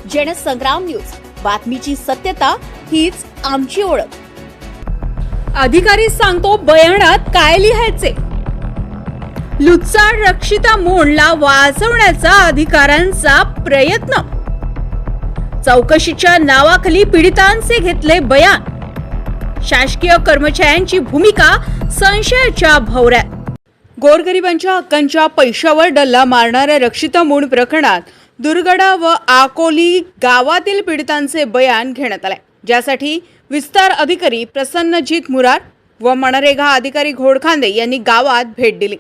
Jansangram news, बातमीची सत्यता हीच आमची ओळख। अधिकारी सांगतो बयानात काय लिहायचे। लुच्चाड रक्षिता मोंडला वाचवण्याचा अधिकाऱ्यांचा प्रयत्न। चौकशीच्या नावाखाली पीडितांचे घेतले बयान। शासकीय कर्मचाऱ्यांची भूमिका संशयाच्या भोवऱ्यात। गोरगरिबांच्या हक्कांच्या पैशावर डल्ला मारणाऱ्या रक्षिता मोंड प्रकरणात दुर्गडा व आकोली गावातील पीडितांचे बयान घेण्यात आले, ज्यासाठी विस्तार अधिकारी प्रसन्नजीत मुरार व मनरेगा अधिकारी घोडखांदे यांनी गावात भेट दिली।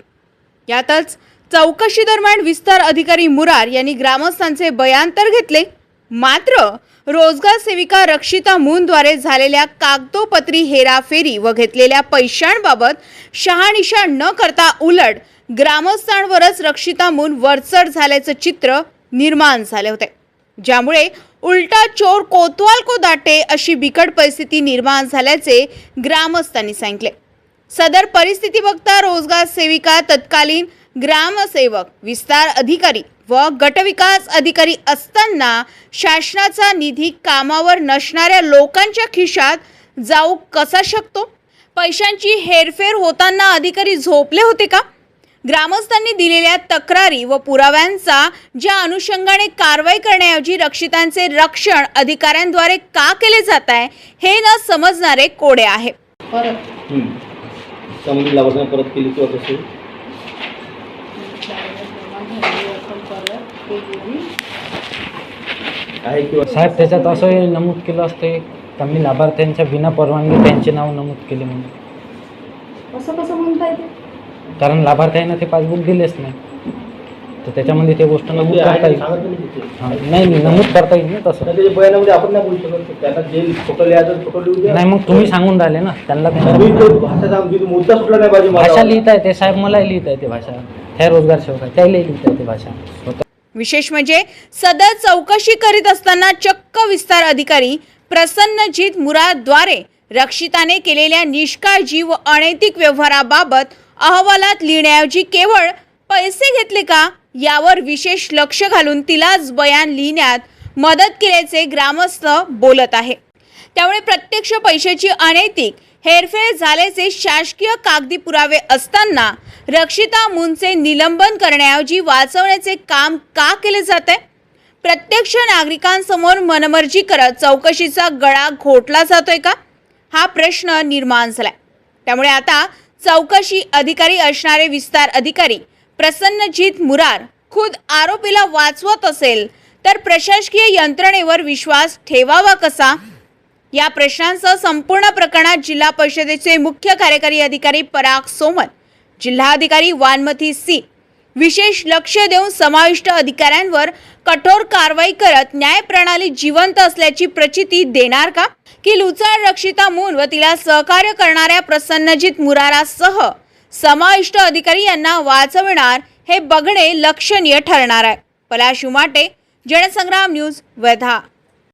यातच चौकशी दरम्यान विस्तार अधिकारी मुरार यांनी ग्रामस्थांचे बयान तर घेतले, मात्र रोजगार सेविका रक्षिता मोंडद्वारे झालेल्या कागदोपत्री हेराफेरी व घेतलेल्या पैशांबाबत शहानिशा न करता उलट ग्रामस्थांवरच रक्षिता मोंड वरचढ झाल्याचे चित्र निर्माण झाले होते, ज्यामुळे उलटा चोर कोतवाल को दाटे अशी बिकट परिस्थिती निर्माण झाल्याचे ग्रामस्थांनी सांगितले। सदर परिस्थिती बघता रोजगार सेविका, तत्कालीन ग्रामसेवक, विस्तार अधिकारी व गटविकास अधिकारी असताना शासनाचा निधी कामावर नसणाऱ्या लोकांच्या खिशात जाऊ कसा शकतो? पैशांची हेरफेर होताना अधिकारी झोपले होते का? ग्रामस्थांनी दिलेल्या तक्रारी व पुराव्यांचा ज्या अनुषंगाने कारवाई करण्याऐवजी रक्षितांचे रक्षण अधिकाऱ्यांद्वारे का केले जात आहे हे न समजणारे कोडे आहे। परत केली किंवा कसे आहे किंवा साहेब त्याच्यात असं नमूद केलं असते त्यांनी लाभार्थ्यांच्या बिना परवानगी त्यांचे नाव नमूद केले म्हणून। असं कसं म्हणता येते? कारण लाभार्थ्यांना ते पासबुक दिलेच नाही, तर त्याच्यामध्ये ते गोष्ट नमूद करता येईल। नाही नमूद करता येईल ना तसं। त्याच्या बयानामध्ये आपण नाही बोलू शकत, त्यांना जे फोटो लिहायचं फोटो लिहू द्या। नाही मग तुम्ही सांगून राहिले ना त्यांना, मुद्दा सुटला नाही पाहिजे। भाषा लिहिता येते साहेब, मला लिहिता येते भाषा, त्या रोजगार सेवक आहे त्याला लिहिता येते भाषा। विशेष म्हणजे सदर चौकशी करीत असताना चक्क विस्तार अधिकारी प्रसन्नजीत मुरारद्वारे रक्षिताने केलेल्या निष्काळजी व अनैतिक व्यवहाराबाबत अहवालात लिहिण्याऐवजी केवळ पैसे घेतले का यावर विशेष लक्ष घालून तिलाच बयान लिहिण्यात मदत केल्याचे ग्रामस्थ बोलत आहे। त्यामुळे प्रत्यक्ष पैशाची अनैतिक हेरफेर झाल्याचे शासकीय कागदी पुरावे असताना रक्षिता मोंडचे निलंबन करण्याऐवजी वाचवण्याचे काम का केले जाते? प्रत्यक्ष नागरिकांसमोर मनमर्जी करत चौकशीचा गळा घोटला जातोय का हा प्रश्न निर्माण झालाय। त्यामुळे आता चौकशी अधिकारी असणारे विस्तार अधिकारी प्रसन्नजीत मुरार खुद आरोपीला वाचवत असेल तर प्रशासकीय यंत्रणेवर विश्वास ठेवावा कसा? या प्रश्नांसह संपूर्ण प्रकरणात जिल्हा परिषदेचे मुख्य कार्यकारी अधिकारी पराग सोमन, जिल्हाधिकारी वानमथी सी विशेष लक्ष देऊन समाविष्ट अधिकाऱ्यांवर कठोर कारवाई करत न्यायप्रणाली जिवंत असल्याची प्रचिती देणार का? की लुच्चाड रक्षिता मोंड व तिला सहकार्य करणाऱ्या प्रसन्नजीत मुरारासह समाविष्ट अधिकारी यांना वाचवणार हे बघणे लक्षणीय ठरणार आहे। पलाश उमाटे, जनसंग्राम न्यूज, वर्धा।